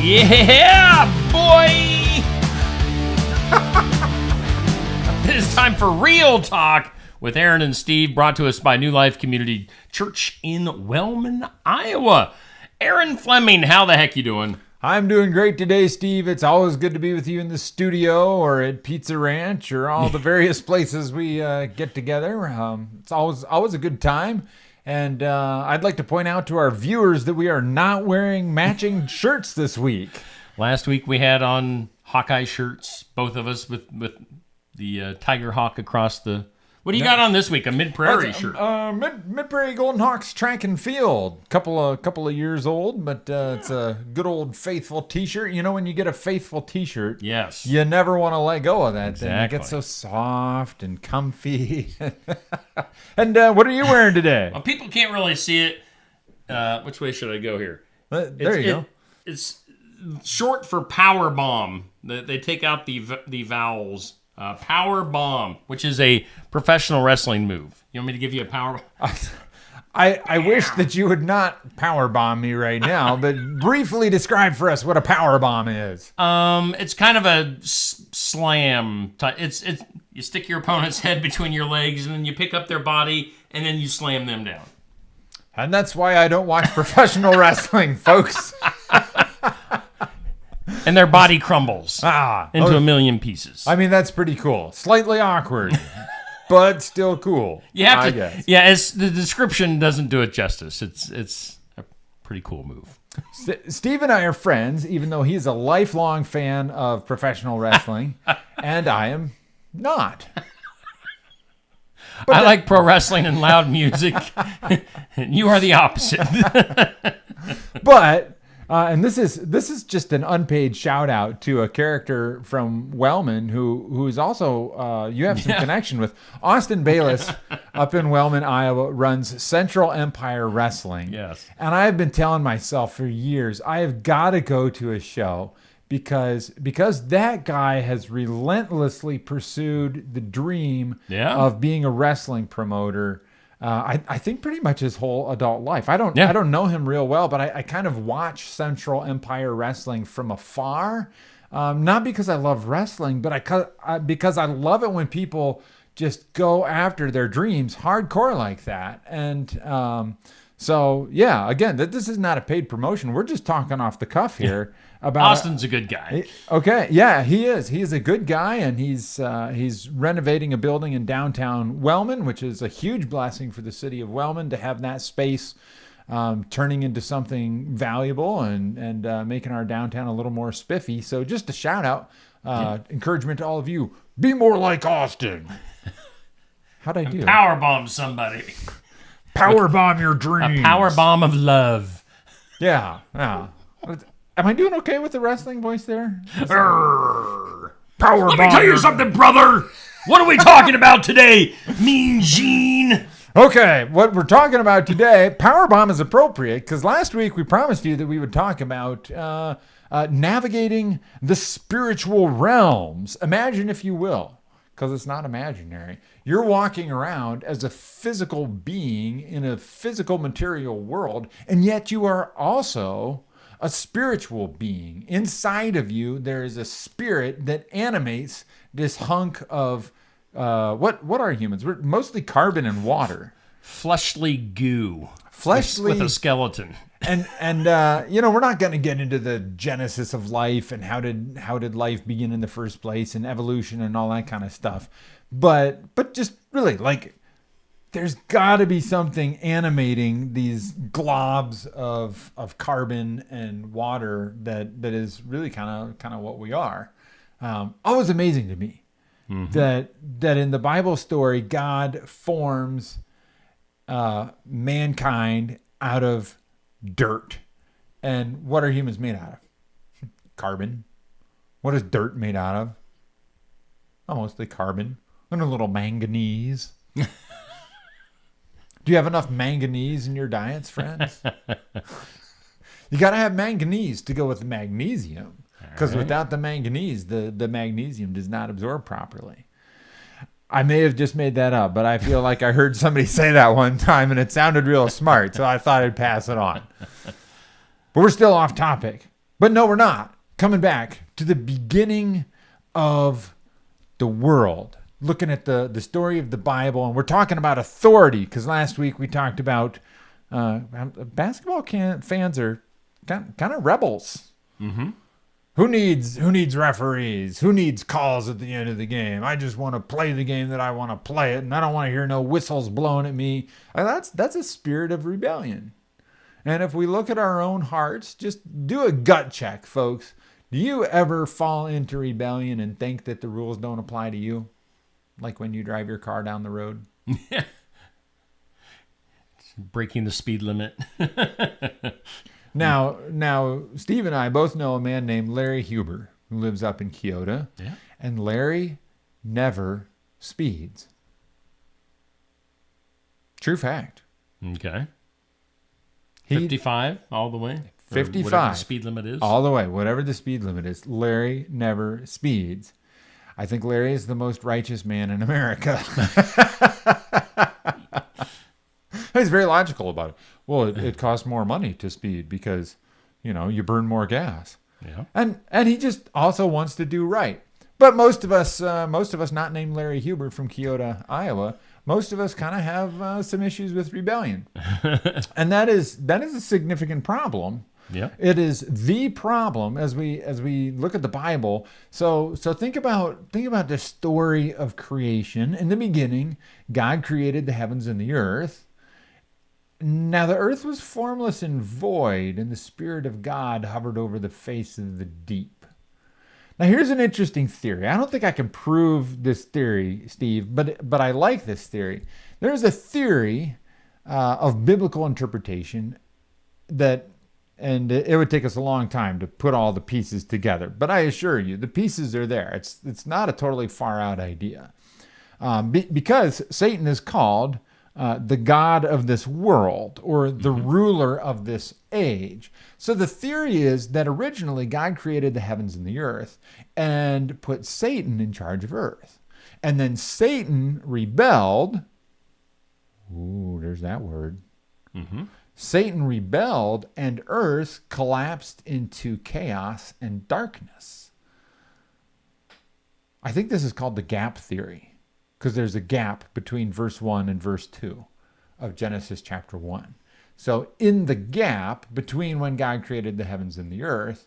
Yeah, boy! It is time for Real Talk with Aaron and Steve, brought to us by New Life Community Church in Wellman, Iowa. Aaron Fleming, how the heck you doing? I'm doing great today, Steve. It's always good to be with you in the studio or at Pizza Ranch or all the various places we get together. It's always a good time. And I'd like to point out to our viewers that we are not wearing matching shirts this week. Last week we had on Hawkeye shirts, both of us with the Tiger Hawk across the... What do you got on this week? A Mid-Prairie shirt. Mid-Prairie Golden Hawks track and field. Couple of years old, but it's a good old faithful T-shirt. You know, when you get a faithful T-shirt, yes, you never want to let go of that exactly. thing. It gets so soft and comfy. And what are you wearing today? Well, people can't really see it. Which way should I go here? There you go. It's short for Power Bomb. They take out the vowels. Power Bomb, which is a professional wrestling move. You want me to give you a power? I wish that you would not power bomb me right now, but briefly describe for us what a power bomb is. It's kind of a slam. It's you stick your opponent's head between your legs, and then you pick up their body, and then you slam them down. And that's why I don't watch professional wrestling, folks. And their body crumbles into a million pieces. I mean, that's pretty cool. Slightly awkward, but still cool. You have I to, guess. Yeah. The description doesn't do it justice. It's a pretty cool move. Steve and I are friends, even though he's a lifelong fan of professional wrestling, and I am not. I like pro wrestling and loud music, and you are the opposite. But. And this is just an unpaid shout out to a character from Wellman who is also you have some connection with. Austin Bayless up in Wellman, Iowa, runs Central Empire Wrestling. Yes. And I've been telling myself for years I have got to go to a show because that guy has relentlessly pursued the dream of being a wrestling promoter. I think pretty much his whole adult life. I don't know him real well, but I kind of watch Central Empire Wrestling from afar. Not because I love wrestling, but because I love it when people just go after their dreams hardcore like that. And so, yeah, again, this is not a paid promotion. We're just talking off the cuff here. About Austin's a good guy. Okay, yeah, he is. He is a good guy, and he's renovating a building in downtown Wellman, which is a huge blessing for the city of Wellman to have that space turning into something valuable and making our downtown a little more spiffy. So just a shout out, encouragement to all of you: be more like Austin. How'd I do? Power bomb somebody. Power bomb your dreams. A power bomb of love. Yeah. Am I doing okay with the wrestling voice there? Power bomb. Let me tell you something, brother. What are we talking about today, Mean Gene? Okay, what we're talking about today, Powerbomb is appropriate because last week we promised you that we would talk about navigating the spiritual realms. Imagine, if you will, because it's not imaginary. You're walking around as a physical being in a physical material world, and yet you are also a spiritual being. Inside of you, there is a spirit that animates this hunk of what are humans? We're mostly carbon and water. Fleshly goo. Fleshly with a skeleton. And we're not going to get into the genesis of life and how did life begin in the first place and evolution and all that kind of stuff. But just really like there's got to be something animating these globs of carbon and water that is really kind of what we are. Always amazing to me that in the Bible story, God forms mankind out of dirt. And what are humans made out of? Carbon. What is dirt made out of? Mostly carbon and a little manganese. Do you have enough manganese in your diets, friends? You got to have manganese to go with the magnesium. Because without the manganese, the magnesium does not absorb properly. I may have just made that up, but I feel like I heard somebody say that one time and it sounded real smart, so I thought I'd pass it on. But we're still off topic. But no, we're not. Coming back to the beginning of the world, looking at the story of the Bible, and we're talking about authority, because last week we talked about basketball fans are kind of rebels. Mm-hmm. Who needs referees? Who needs calls at the end of the game? I just want to play the game that I want to play it, and I don't want to hear no whistles blowing at me. That's a spirit of rebellion. And if we look at our own hearts, just do a gut check, folks. Do you ever fall into rebellion and think that the rules don't apply to you? Like when you drive your car down the road? Breaking the speed limit. Now, Steve and I both know a man named Larry Huber who lives up in Kyoto. Yeah. And Larry never speeds. True fact. Okay. 55 all the way? 55. Whatever the speed limit is? All the way, whatever the speed limit is. Larry never speeds. I think Larry is the most righteous man in America. He's very logical about it. Well, it costs more money to speed because, you burn more gas. Yeah. And he just also wants to do right. But most of us not named Larry Huber from Kyoto, Iowa, most of us kind of have some issues with rebellion. And that is a significant problem. Yeah. It is the problem as we look at the Bible. So think about the story of creation. In the beginning, God created the heavens and the earth. Now the earth was formless and void, and the Spirit of God hovered over the face of the deep. Now here's an interesting theory. I don't think I can prove this theory, Steve, but I like this theory. There's a theory of biblical interpretation and it would take us a long time to put all the pieces together. But I assure you, the pieces are there. It's not a totally far out idea. Because Satan is called the God of this world, or the ruler of this age. So the theory is that originally God created the heavens and the earth and put Satan in charge of earth. And then Satan rebelled. Ooh, there's that word. Mm-hmm. Satan rebelled and earth collapsed into chaos and darkness. I think this is called the gap theory, because there's a gap between verse 1 and verse 2 of Genesis chapter 1. So in the gap between when God created the heavens and the earth,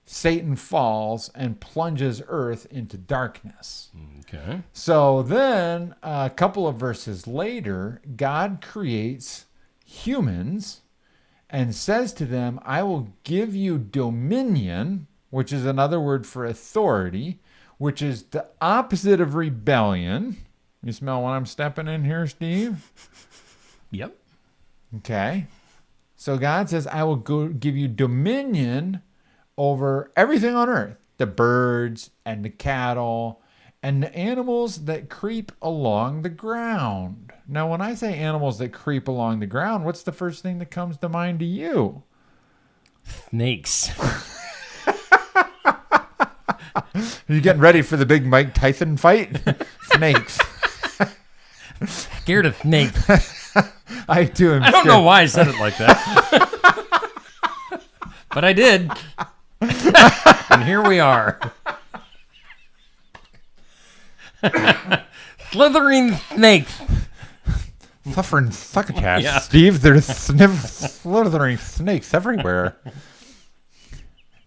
Satan falls and plunges earth into darkness. Okay. So then a couple of verses later, God creates humans and says to them, I will give you dominion, which is another word for authority, which is the opposite of rebellion. You smell what I'm stepping in here, Steve? Yep. Okay. So God says, I will give you dominion over everything on earth, the birds and the cattle and the animals that creep along the ground. Now, when I say animals that creep along the ground, what's the first thing that comes to mind to you? Snakes. Are you getting ready for the big Mike Tyson fight? Snakes. Scared of snakes. I too am I don't know why I said it like that. But I did. And here we are. Slithering snakes. Suffering succotash, Yeah. Steve. There's slithering snakes everywhere.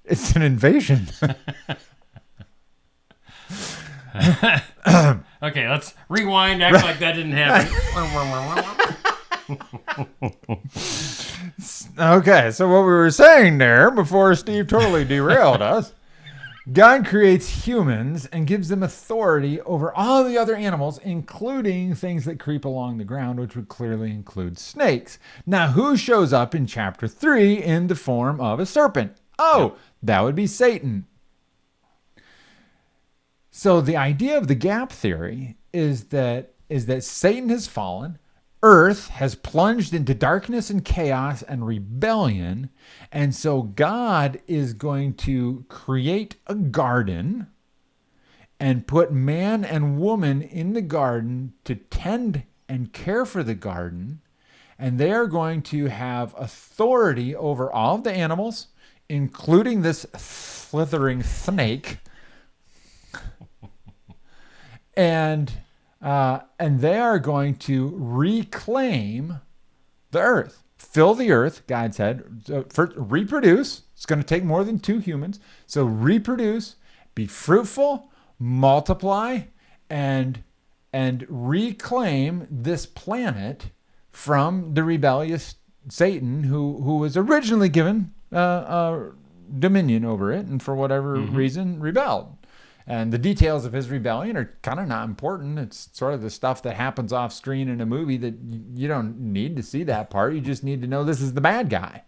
It's an invasion. Okay, let's rewind, act like that didn't happen. Okay, so what we were saying there before Steve totally derailed us, God creates humans and gives them authority over all the other animals, including things that creep along the ground, which would clearly include snakes. Now, who shows up in chapter 3 in the form of a serpent? Oh, that would be Satan. So the idea of the gap theory is that Satan has fallen, earth has plunged into darkness and chaos and rebellion, and so God is going to create a garden and put man and woman in the garden to tend and care for the garden, and they are going to have authority over all of the animals, including this slithering snake, and they are going to reclaim the earth. Fill the earth, God said. First, reproduce. It's going to take more than 2 humans. So reproduce, be fruitful, multiply, and reclaim this planet from the rebellious Satan, who was originally given dominion over it, and for whatever reason rebelled. And the details of his rebellion are kind of not important. It's sort of the stuff that happens off screen in a movie that you don't need to see that part. You just need to know this is the bad guy.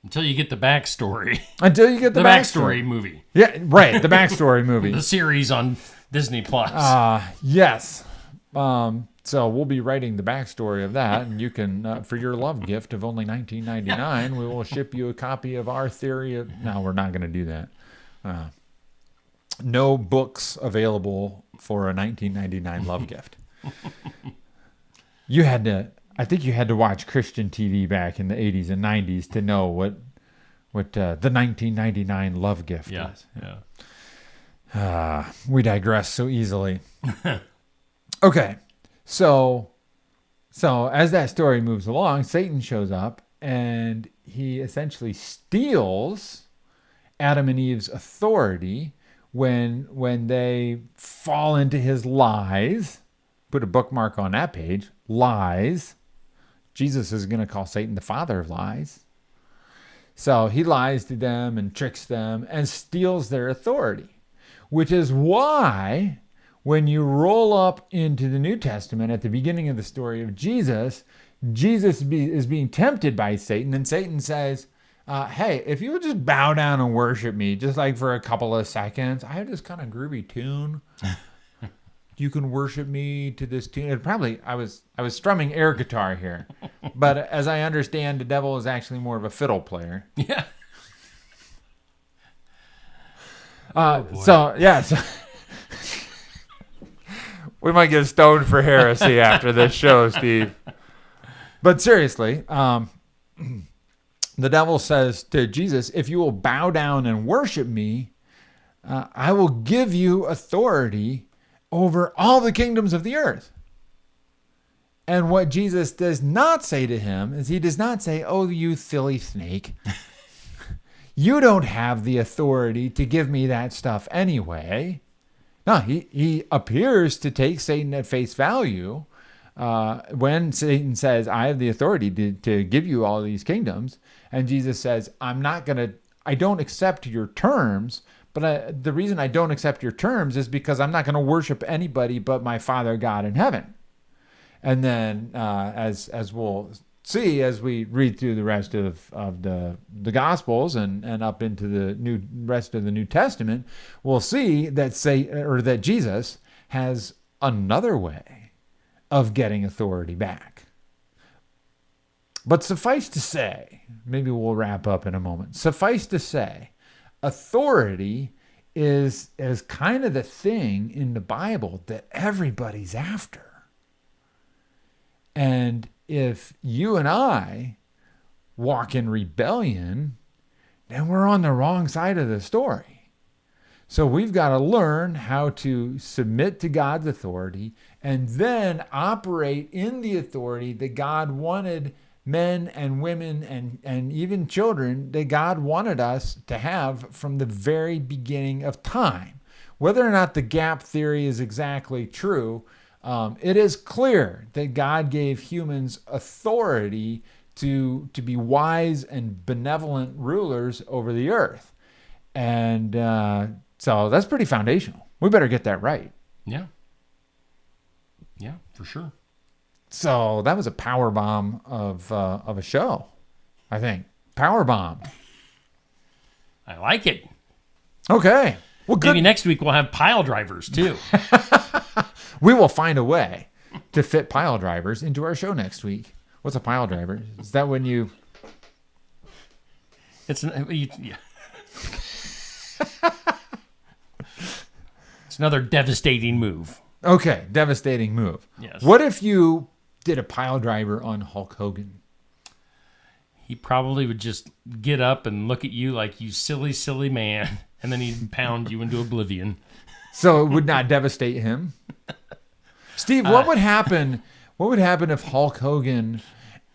Until you get the backstory. Until you get the backstory movie. Yeah, right. The backstory movie. The series on Disney Plus. Yes. So we'll be writing the backstory of that, and you can, for your love gift of only $19.99, we will ship you a copy of our theory of. No, we're not going to do that. No books available for a $19.99 love gift. I think you had to watch Christian TV back in the 80s and 90s to know what the $19.99 love gift is. Yeah. We digress so easily. Okay. So as that story moves along, Satan shows up and he essentially steals Adam and Eve's authority when they fall into his lies. Put a bookmark on that page. Lies. Jesus is going to call Satan the father of lies. So he lies to them and tricks them and steals their authority, which is why when you roll up into the New Testament at the beginning of the story of Jesus, Jesus is being tempted by Satan, and Satan says, hey, if you would just bow down and worship me, just like for a couple of seconds, I have this kind of groovy tune. You can worship me to this tune. And probably I was strumming air guitar here, but as I understand, the devil is actually more of a fiddle player. Yeah. So we might get stoned for heresy after this show, Steve. But seriously, the devil says to Jesus, if you will bow down and worship me, I will give you authority over all the kingdoms of the earth. And what Jesus does not say to him is he does not say, oh, you silly snake. You don't have the authority to give me that stuff anyway. No, he appears to take Satan at face value when Satan says, I have the authority to give you all these kingdoms. And Jesus says, I don't accept your terms, but the reason I don't accept your terms is because I'm not going to worship anybody but my Father God in heaven. And then as we'll see as we read through the rest of the Gospels and up into the rest of the New Testament, we'll see that Jesus has another way of getting authority back. But suffice to say, maybe we'll wrap up in a moment. Suffice to say, authority is kind of the thing in the Bible that everybody's after. And if you and I walk in rebellion, then we're on the wrong side of the story. So we've got to learn how to submit to God's authority and then operate in the authority that God wanted men and women and even children that God wanted us to have from the very beginning of time. Whether or not the gap theory is exactly true, it is clear that God gave humans authority to be wise and benevolent rulers over the earth. And so that's pretty foundational. We better get that right. Yeah. Yeah, for sure. So that was a power bomb of a show, I think. Power bomb. I like it. Okay. Well, good. Maybe next week we'll have pile drivers too. We will find a way to fit pile drivers into our show next week. What's a pile driver? Is that when you? Yeah. It's another devastating move. Okay, devastating move. Yes. What if you did a pile driver on Hulk Hogan? he probably would just get up and look at you like, you silly, silly man, and then he'd pound you into oblivion. So it would not devastate him. Steve, what would happen? What would happen if Hulk Hogan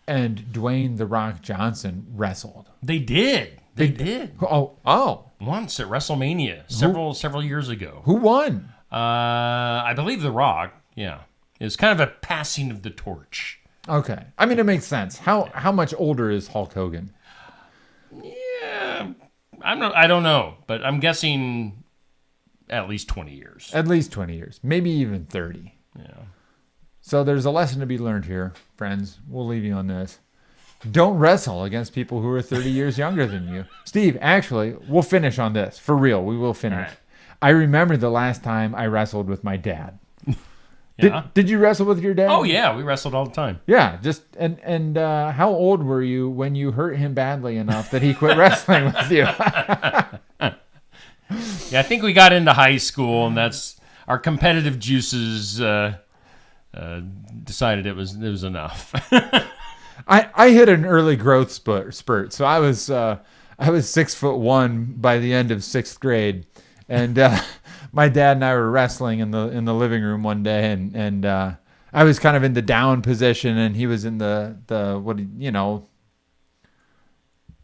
and Dwayne "The Rock" Johnson wrestled? They did. They did. Oh. Once at WrestleMania, several years ago. Who won? I believe The Rock. Yeah, it was kind of a passing of the torch. Okay, I mean it makes sense. How much older is Hulk Hogan? Yeah, I don't know, but I'm guessing at least 20 years. At least 20 years, maybe even 30. Yeah. So there's a lesson to be learned here, friends. We'll leave you on this. Don't wrestle against people who are 30 years younger than you. Steve, actually, we'll finish on this. For real, we will finish. Right. I remember the last time I wrestled with my dad. Yeah. Did you wrestle with your dad? Oh, yeah. We wrestled all the time. Yeah. And how old were you when you hurt him badly enough that he quit wrestling with you? Yeah, I think we got into high school, and that's our competitive juices decided it was enough. I hit an early growth spurt. So I was 6'1" by the end of 6th grade, and my dad and I were wrestling in the living room one day, and I was kind of in the down position, and he was in the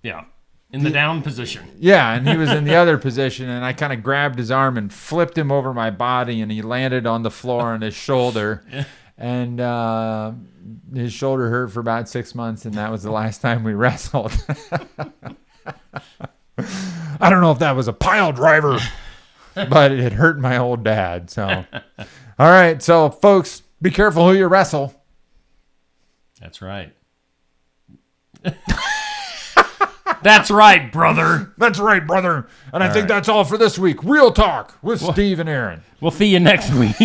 yeah, in the down position. Yeah, and he was in the other position, and I kind of grabbed his arm and flipped him over my body, and he landed on the floor on his shoulder. Yeah. And his shoulder hurt for about 6 months, and that was the last time we wrestled. I don't know if that was a pile driver, but it hurt my old dad. So, all right. So, folks, be careful who you wrestle. That's right. That's right, brother. That's right, brother. And I think that's all for this week. Real Talk with Steve and Aaron. We'll see you next week.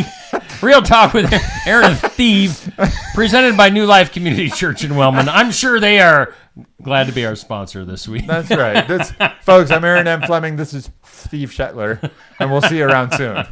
Real Talk with Aaron and Steve, presented by New Life Community Church in Wellman. I'm sure they are glad to be our sponsor this week. That's right. Folks, I'm Aaron M. Fleming. This is Steve Shetler, and we'll see you around soon.